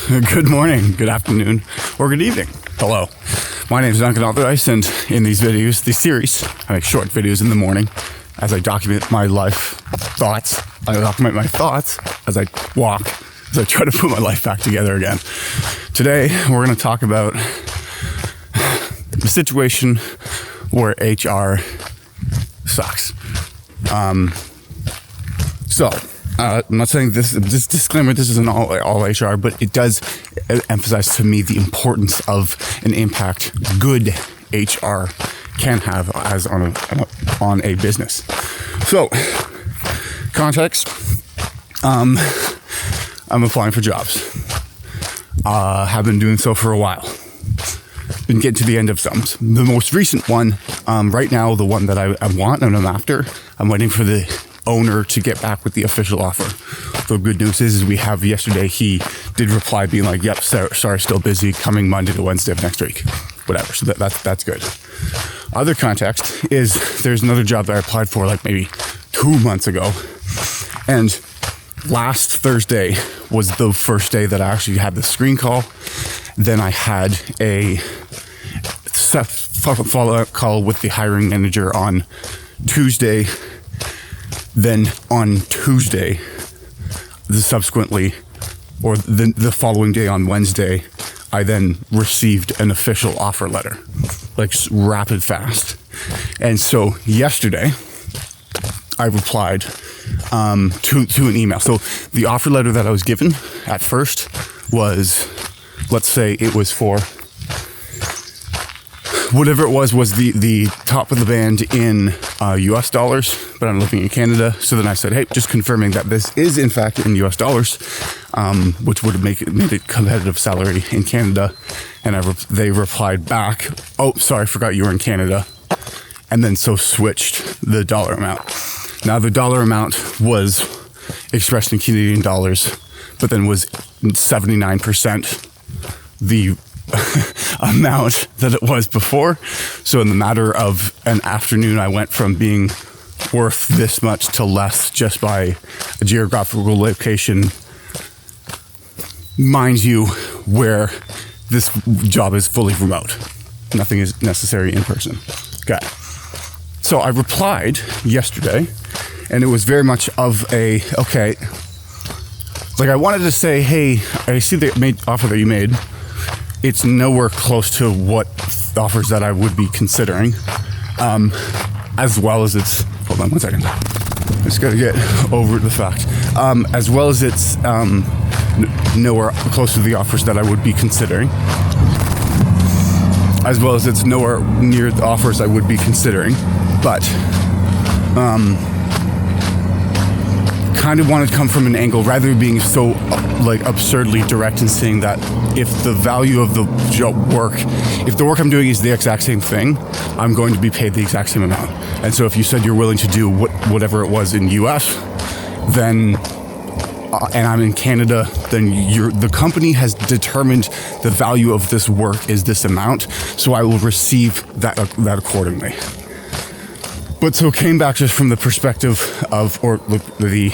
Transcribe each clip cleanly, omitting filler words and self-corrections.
Good morning, good afternoon, or good evening. Hello. My name is Duncan Alderdice, and in these videos, this series, I make short videos in the morning as I document my life thoughts. I document my thoughts as I walk, as I try to put my life back together again. Today, we're going to talk about the situation where HR sucks. I'm not saying this disclaimer, this isn't all HR, but it does emphasize to me the importance of an impact good HR can have as on a business. So, context, I'm applying for jobs. Have been doing so for a while. Been getting to the end of some. The most recent one, right now, the one that I want and I'm after, I'm waiting for the owner to get back with the official offer. The good news is we have yesterday, he did reply being like, yep, sorry, still busy, coming Monday to Wednesday of next week. Whatever, so that's good. Other context is there's another job that I applied for like maybe 2 months ago. And last Thursday was the first day that I actually had the screen call. Then I had a follow-up call with the hiring manager on Tuesday. Then on Tuesday, the following day on Wednesday, I then received an official offer letter, like rapid fast. And so yesterday, I replied to an email. So the offer letter that I was given at first was, let's say it was for whatever it was the top of the band in US dollars, but I'm living in Canada. So then I said, hey, just confirming that this is in fact in US dollars, which would have made it competitive salary in Canada. And they replied back, oh, sorry, forgot you were in Canada. And then so switched the dollar amount. Now the dollar amount was expressed in Canadian dollars, but then was 79% the amount that it was before. So in the matter of an afternoon, I went from being worth this much to less just by a geographical location. Mind you, where this job is fully remote. Nothing is necessary in person. Okay. So I replied yesterday, and it was very much of a, okay, like I wanted to say, hey, I see the offer that you made. It's nowhere close to what offers that I would be considering, as well as it's, hold on one second. I just gotta get over the fact. As well as it's nowhere close to the offers that I would be considering, as well as it's nowhere near the offers I would be considering, but kind of wanted to come from an angle rather than being so like absurdly direct and saying that if the value of the work, if the work I'm doing is the exact same thing, I'm going to be paid the exact same amount. And so if you said you're willing to do whatever it was in US, then and I'm in Canada, then the company has determined the value of this work is this amount, so I will receive that accordingly. But so it came back just from the perspective of, or the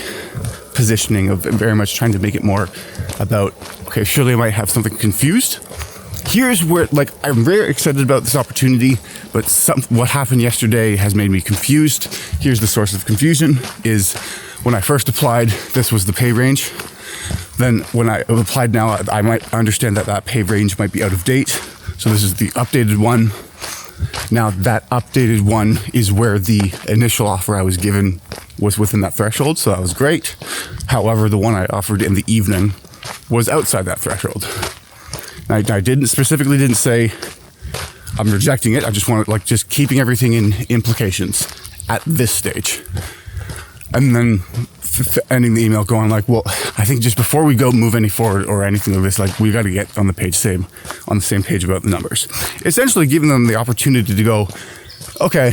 positioning of very much trying to make it more about, okay, surely I might have something confused. Here's where, like, I'm very excited about this opportunity, but what happened yesterday has made me confused. Here's the source of confusion is when I first applied, this was the pay range. Then when I applied now, I might understand that pay range might be out of date. So this is the updated one. Now that updated one is where the initial offer I was given was within that threshold, so that was great. However, the one I offered in the evening was outside that threshold. I didn't say I'm rejecting it. I just wanted just keeping everything in implications at this stage. And then ending the email going like, well, I think just before we go move any forward or anything like this, like we got to get on the same page about the numbers. Essentially giving them the opportunity to go, okay,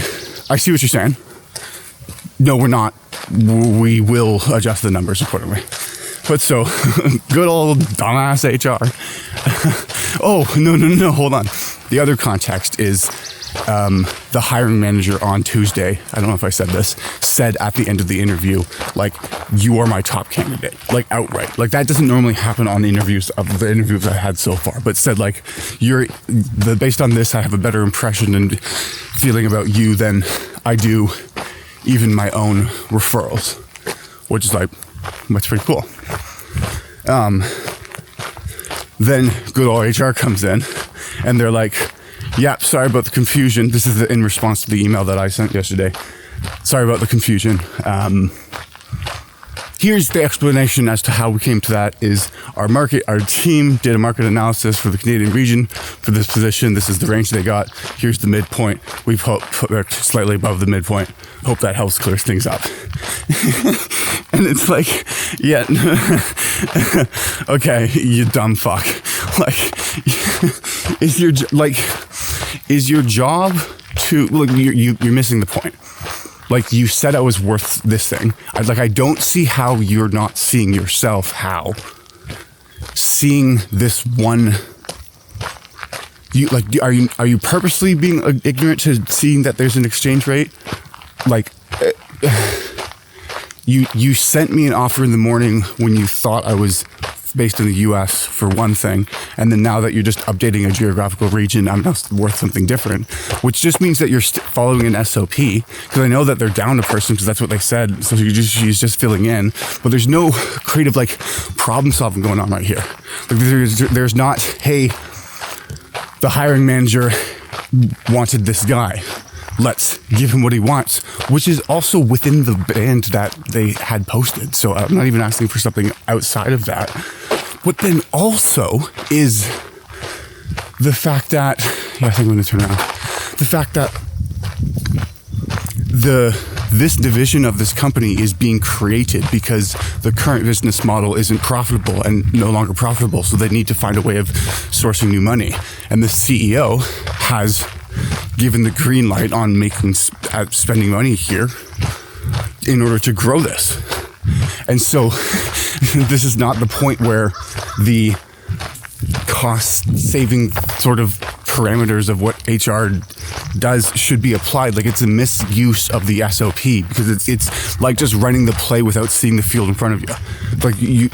I see what you're saying. No, we're not. We will adjust the numbers accordingly. But so, good old dumbass HR. Oh, no, hold on. The other context is the hiring manager on Tuesday, I don't know if I said this, said at the end of the interview, like, you are my top candidate, like outright. Like that doesn't normally happen on the interviews I've had so far, but said like, based on this, I have a better impression and feeling about you than I do even my own referrals, which is like, that's pretty cool. Then good old HR comes in and they're like, yeah, sorry about the confusion. This is in response to the email that I sent yesterday. Sorry about the confusion. Here's the explanation as to how we came to that is our team did a market analysis for the Canadian region for this position. This is the range they got. Here's the midpoint. We've put slightly above the midpoint. Hope that helps clear things up. And it's like, yeah, okay, you dumb fuck. Like, is your job to, look, you're missing the point. Like, you said I was worth this thing. I don't see how you're not seeing yourself. How? Seeing this one... Are you purposely being ignorant to seeing that there's an exchange rate? Like, you sent me an offer in the morning when you thought I was based in the US for one thing, and then now that you're just updating a geographical region, I'm not worth something different, which just means that you're following an SOP, because I know that they're down a person because that's what they said, so she's just filling in, but there's no creative problem solving going on right here. Like there's not, hey, the hiring manager wanted this guy, let's give him what he wants, which is also within the band that they had posted. So I'm not even asking for something outside of that. What then also is the fact that, yeah, I think I'm going to turn around. The fact that this division of this company is being created because the current business model isn't profitable and no longer profitable. So they need to find a way of sourcing new money. And the CEO has given the green light on spending money here in order to grow this. And so this is not the point where the cost saving sort of parameters of what HR does should be applied. Like, it's a misuse of the SOP because it's like just running the play without seeing the field in front of you.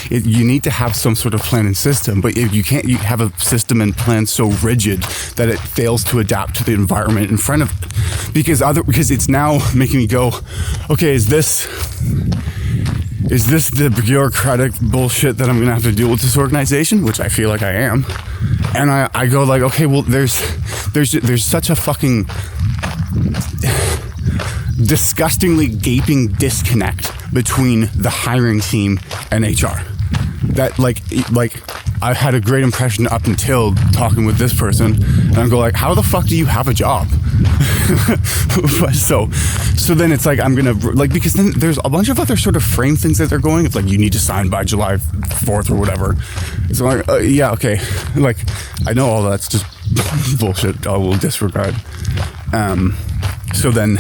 You need to have some sort of plan and system, but if you have a system and plan so rigid that it fails to adapt to the environment in front of it. Because it's now making me go, okay, is this the bureaucratic bullshit that I'm gonna have to deal with this organization, which I feel like I am, and I go like, okay, well, there's such a fucking disgustingly gaping disconnect between the hiring team and HR that like I had a great impression up until talking with this person, and I go like, how the fuck do you have a job? so then it's like, I'm gonna like, because then there's a bunch of other sort of frame things that they're going. It's like, you need to sign by July 4th or whatever. So I'm like, yeah, okay. Like, I know all that's just bullshit. I will disregard. So then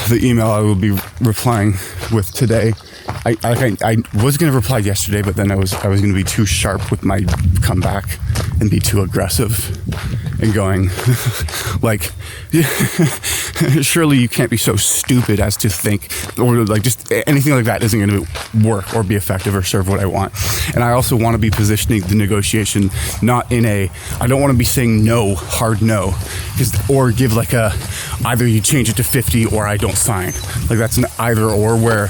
the email I will be replying with today, I was going to reply yesterday, but then I was going to be too sharp with my comeback and be too aggressive and going like, surely you can't be so stupid as to think, or like just anything like that isn't going to work or be effective or serve what I want. And I also want to be positioning the negotiation not in I don't want to be saying no, hard no, or give like either you change it to 50 or I don't sign. Like, that's an either or where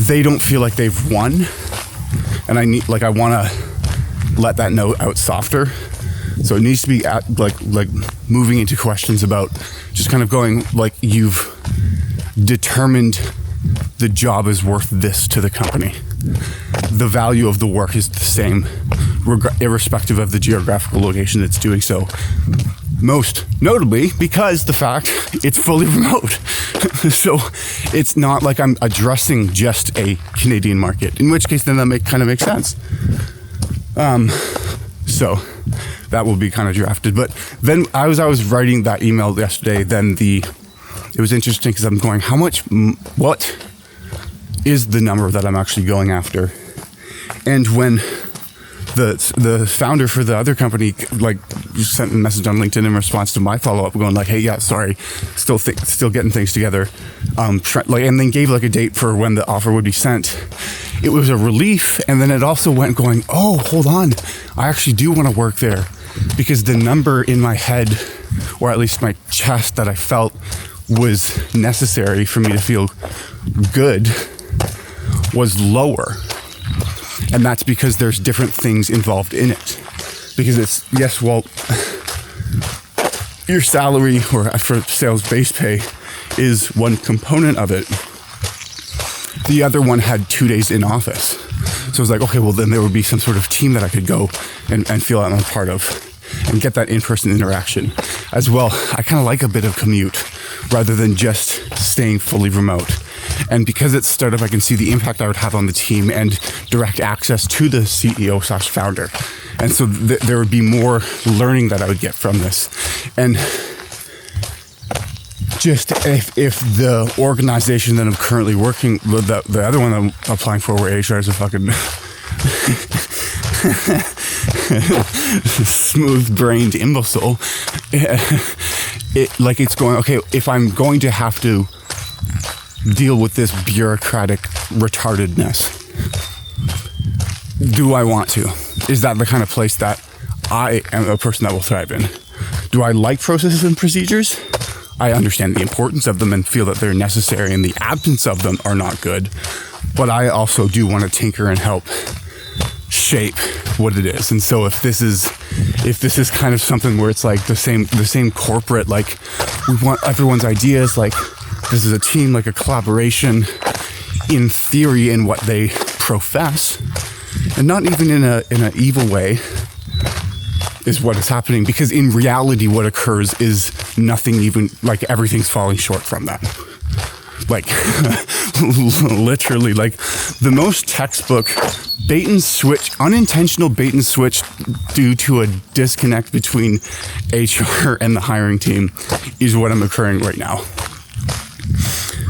they don't feel like they've won, and I want to let that note out softer. So it needs to be like moving into questions about just kind of going like, you've determined the job is worth this to the company. The value of the work is the same, irrespective of the geographical location that's doing so. Most notably because the fact it's fully remote. So it's not like I'm addressing just a Canadian market, in which case then that kind of makes sense. So that will be kind of drafted. But then I was writing that email yesterday, then it was interesting because I'm going, what is the number that I'm actually going after? And when the founder for the other company like sent a message on LinkedIn in response to my follow-up going like, hey, yeah, sorry, still getting things together, and then gave like a date for when the offer would be sent. It was a relief, and then it also went going, oh, hold on, I actually do want to work there, because the number in my head, or at least my chest, that I felt was necessary for me to feel good was lower. And that's because there's different things involved in it. Because it's, yes, well, your salary or for sales base pay is one component of it. The other one had 2 days in office. So I was like, okay, well then there would be some sort of team that I could go and feel I'm a part of and get that in-person interaction. As well, I kind of like a bit of commute rather than just staying fully remote. And because it's startup, I can see the impact I would have on the team and direct access to the CEO/founder. And so there would be more learning that I would get from this. And just if the organization that I'm currently working with, the other one I'm applying for where HR is a fucking smooth-brained imbecile, it's going, okay, if I'm going to have to deal with this bureaucratic retardedness, do I want to? Is that the kind of place that I am a person that will thrive in? Do I like processes and procedures? I understand the importance of them and feel that they're necessary, and the absence of them are not good. But I also do want to tinker and help shape what it is. And so if this is kind of something where it's like the same corporate, like we want everyone's ideas, like this is a team, like a collaboration in theory in what they profess, and not even in an evil way, is what is happening. Because in reality, what occurs is nothing, even like everything's falling short from that. Like literally, like the most textbook bait and switch, unintentional bait and switch due to a disconnect between HR and the hiring team is what I'm occurring right now.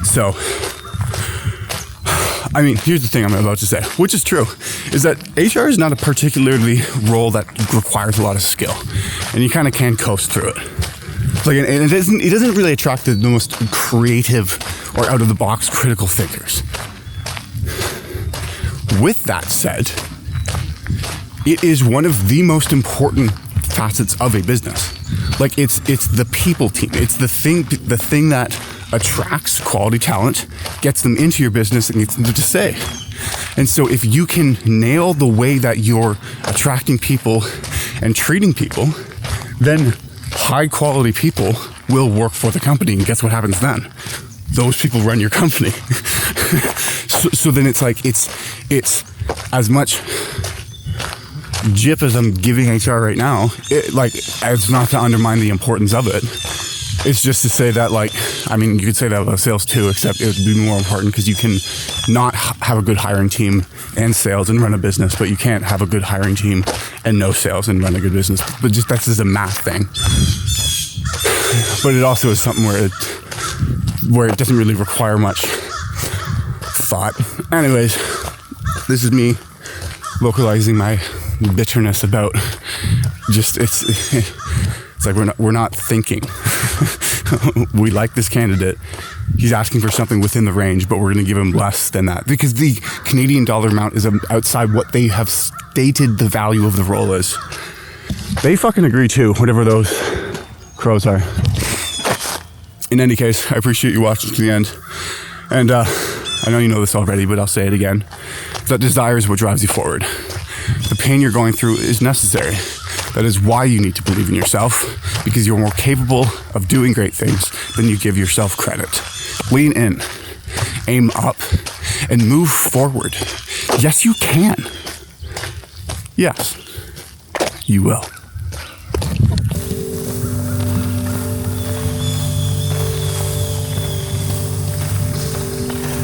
So, I mean, here's the thing I'm about to say, which is true, is that HR is not a particularly role that requires a lot of skill, and you kind of can coast through it. Like, and it doesn't really attract the most creative or out of the box critical thinkers. With that said, it is one of the most important facets of a business. Like it's the people team. It's the thing that attracts quality talent, gets them into your business, and gets them to stay. And so if you can nail the way that you're attracting people and treating people, then high quality people will work for the company. And guess what happens then? Those people run your company. so then it's like, it's as much jip as I'm giving HR right now, it's not to undermine the importance of it. It's just to say that, like, I mean, you could say that about sales too, except it would be more important because you can not have a good hiring team and sales and run a business, but you can't have a good hiring team and no sales and run a good business. But just that's just a math thing. But it also is something where it doesn't really require much thought. Anyways, this is me vocalizing my bitterness about just it's like we're not thinking. We like this candidate. He's asking for something within the range, but we're going to give him less than that because the Canadian dollar amount is outside what they have stated the value of the role is. They fucking agree too, whatever those crows are. In any case, I appreciate you watching to the end. And I know you know this already, but I'll say it again. That desire is what drives you forward. The pain you're going through is necessary. That is why you need to believe in yourself, because you're more capable of doing great things than you give yourself credit. Lean in, aim up, and move forward. Yes, you can. Yes, you will.